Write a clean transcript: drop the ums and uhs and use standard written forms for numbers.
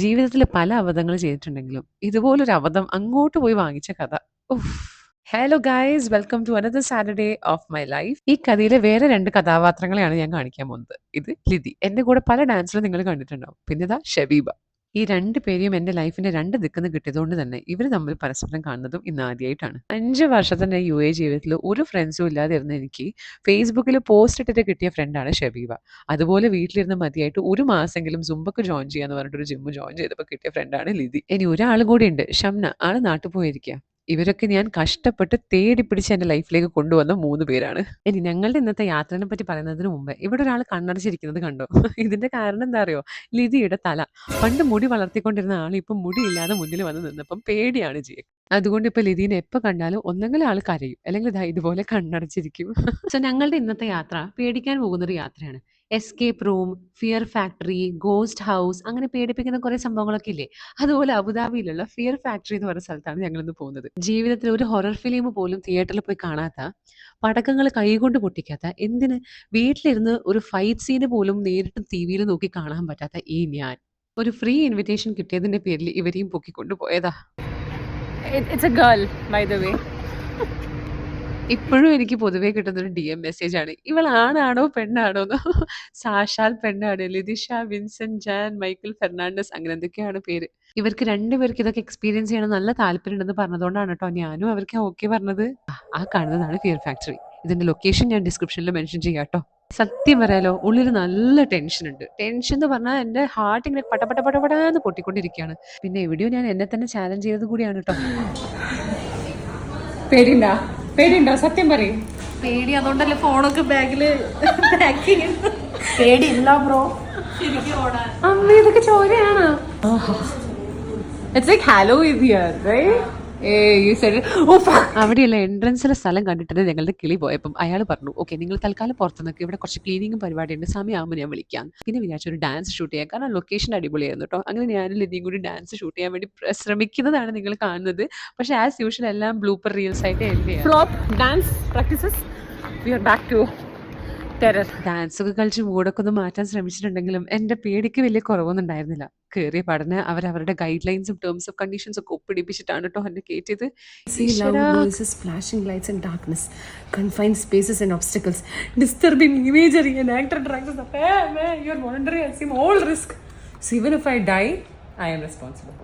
ജീവിതത്തിൽ പല അബദ്ധങ്ങൾ ചെയ്തിട്ടുണ്ടെങ്കിലും ഇതുപോലൊരു അബദ്ധം അങ്ങോട്ട് പോയി വാങ്ങിച്ച കഥ. ഉഫ്. Hello guys, welcome to another Saturday of my life. ഈ കഥയിലെ വേറെ രണ്ട് കഥാപാത്രങ്ങളെയാണ് ഞാൻ കാണിക്കാൻ പോകുന്നത്. ഇത് ലിതി, എന്റെ കൂടെ പല ഡാൻസിലും നിങ്ങൾ കണ്ടിട്ടുണ്ടാവും. പിന്നെ ഇതാ ഷബീബ. ഈ രണ്ട് പേരെയും എൻ്റെ ലൈഫിന്റെ രണ്ട് ദിക്കുന്ന് കിട്ടിയതുകൊണ്ട് തന്നെ ഇവർ തമ്മിൽ പരസ്പരം കാണുന്നതും ഇന്ന് ആദ്യമായിട്ടാണ്. 5 വർഷത്തിന്റെ യു എ ജീവിതത്തിൽ ഒരു ഫ്രണ്ട്സും ഇല്ലാതിരുന്ന എനിക്ക് ഫേസ്ബുക്കിൽ പോസ്റ്റ് ഇട്ടിട്ട് കിട്ടിയ ഫ്രണ്ടാണ് ഷബീബ. അതുപോലെ വീട്ടിലിരുന്ന് മതിയായിട്ട് ഒരു മാസമെങ്കിലും സുംബക്ക് ജോയിൻ ചെയ്യാന്ന് പറഞ്ഞിട്ട് ഒരു ജിമ്മ് ജോയിൻ ചെയ്തപ്പോൾ കിട്ടിയ ഫ്രണ്ടാണ് ലിതി. ഇനി ഒരാളും കൂടി ഉണ്ട്, ഷംന. ആള് നാട്ടിൽ പോയിരിക്കുക. ഇവരൊക്കെ ഞാൻ കഷ്ടപ്പെട്ട് തേടി പിടിച്ച് എൻ്റെ ലൈഫിലേക്ക് കൊണ്ടുവന്ന 3 പേരാണ്. ഇനി ഞങ്ങളുടെ ഇന്നത്തെ യാത്രനെ പറ്റി പറയുന്നതിന് മുമ്പ് ഇവിടെ ഒരാൾ കണ്ണടച്ചിരിക്കുന്നത് കണ്ടോ? ഇതിന്റെ കാരണം എന്താ അറിയോ? ലിതിയുടെ തല. പണ്ട് മുടി വളർത്തിക്കൊണ്ടിരുന്ന ആൾ ഇപ്പം മുടിയില്ലാതെ മുന്നിൽ വന്ന് നിന്നപ്പം പേടിയാണ് ജിയെ. അതുകൊണ്ട് ഇപ്പൊ ലിതീനെ എപ്പോൾ കണ്ടാലും ഒന്നെങ്കിൽ ആൾ കരയും, അല്ലെങ്കിൽ ഇതാ ഇതുപോലെ കണ്ണടച്ചിരിക്കും. സോ ഞങ്ങളുടെ ഇന്നത്തെ യാത്ര പേടിക്കാൻ പോകുന്നൊരു യാത്രയാണ്. Escape room, fear factory, ghost house, അങ്ങനെ പേടിപ്പിക്കുന്ന കുറെ സംഭവങ്ങളൊക്കെ ഇല്ലേ? അതുപോലെ അബുദാബിയിലുള്ള ഫിയർ ഫാക്ടറി എന്ന് പറയുന്ന സ്ഥലത്താണ് ഞങ്ങൾ ഇന്ന് പോകുന്നത്. ജീവിതത്തിൽ ഒരു ഹൊറർ ഫിലിം പോലും തിയേറ്ററിൽ പോയി കാണാത്ത, പടക്കങ്ങൾ കൈകൊണ്ട് പൊട്ടിക്കാത്ത, എന്തിന് വീട്ടിലിരുന്ന് ഒരു ഫൈറ്റ് സീന് പോലും നേരിട്ട് ടി വിയിൽ നോക്കി കാണാൻ പറ്റാത്ത ഈ ഞാൻ ഒരു ഫ്രീ ഇൻവിറ്റേഷൻ കിട്ടിയതിന്റെ പേരിൽ ഇവരെയും പൊക്കിക്കൊണ്ടു പോയതാ. It's a girl, by the way. ഇപ്പോഴും എനിക്ക് പൊതുവേ കിട്ടുന്നൊരു DM മെസ്സേജ് ആണ്, ഇവൾ ആണാണോ പെണ്ണാണോ എന്ന്. സാക്ഷാൽ പെണ്ണാണ്. Lithisha, Vincent, Jan, Michael Fernandez, അങ്ങനെ എന്തൊക്കെയാണ് പേര്. ഇവർക്ക് രണ്ടുപേർക്ക് ഇതൊക്കെ എക്സ്പീരിയൻസ് ചെയ്യണം നല്ല താല്പര്യം ഉണ്ടെന്ന് പറഞ്ഞതുകൊണ്ടാണ് കേട്ടോ ഞാനും അവർക്ക് ഓക്കെ പറഞ്ഞത്. ആ കാണുന്നതാണ് ഫിയർ ഫാക്ടറി. ഇതിന്റെ ലൊക്കേഷൻ ഞാൻ ഡിസ്ക്രിപ്ഷനിൽ മെൻഷൻ ചെയ്യാം കേട്ടോ. സത്യം പറയാലോ, ഉള്ളിൽ നല്ല ടെൻഷൻ ഉണ്ട്. ടെൻഷൻ എന്ന് പറഞ്ഞാൽ എൻ്റെ ഹാർട്ട് ഇങ്ങനെ പടപടപടപടാന്ന് പൊട്ടിക്കൊണ്ടിരിക്കുകയാണ്. പിന്നെ എവിടെയോ ഞാൻ എന്നെ തന്നെ ചാലഞ്ച് ചെയ്തത് കൂടിയാണ് കേട്ടോ. പേടിയുണ്ടോ സത്യം പറയും? പേടി, അതുകൊണ്ടല്ലേ ഫോണൊക്കെ ബാഗില് പാക്ക് ചെയ്യുന്നു. പേടിയില്ല ബ്രോ. അമ്മ, ഇതൊക്കെ ചോരയാണ്. It's like Halloween here, right? You said it. Oh fuck. അവിടെയുള്ള എൻട്രൻസിലെ സ്ഥലം കണ്ടിട്ട് ഞങ്ങളുടെ കിളി പോയപ്പം അയാൾ പറഞ്ഞു, ഓക്കെ നിങ്ങൾ തൽക്കാലം പുറത്ത് നിൽക്കുക, ഇവിടെ കുറച്ച് ക്ലീനിങ്ങും പരിപാടിയുണ്ട്, സമയമാകുമ്പോൾ ഞാൻ വിളിക്കാം. പിന്നെ വിചാരിച്ചു ഒരു ഡാൻസ് ഷൂട്ട് ചെയ്യാം, കാരണം ലൊക്കേഷൻ അടിപൊളിയായിരുന്നു കേട്ടോ. അങ്ങനെ ഞാനും ലിതിയും കൂടി ഡാൻസ് ഷൂട്ട് ചെയ്യാൻ വേണ്ടി ശ്രമിക്കുന്നതാണ് നിങ്ങൾ കാണുന്നത്. പക്ഷേ ആസ് യൂഷ്വൽ എല്ലാം ബ്ലൂപ്പർ റീൽസ് ആയിട്ട് end Flop dance practices. We are back to terror. Dance ഒക്കെ കളിച്ച് മൂടൊക്കെ ഒന്ന് മാറ്റാൻ ശ്രമിച്ചിട്ടുണ്ടെങ്കിലും എൻ്റെ പേടിക്ക് വലിയ കുറവൊന്നും ഉണ്ടായിരുന്നില്ല. കയറിയ പഠനം അവരവരുടെ ഗൈഡ് ലൈൻസും ടേംസ് ഓഫ് കണ്ടീഷൻസ് ഒക്കെ ഒപ്പിടിപ്പിച്ചിട്ടാണ് കേട്ടോ എന്നെ കയറ്റിയത്. See loud voices, flashing lights and darkness, confined spaces and obstacles, disturbing imagery and actor directors of hey man, you're voluntary assume all risk. So even if I die, I am responsible.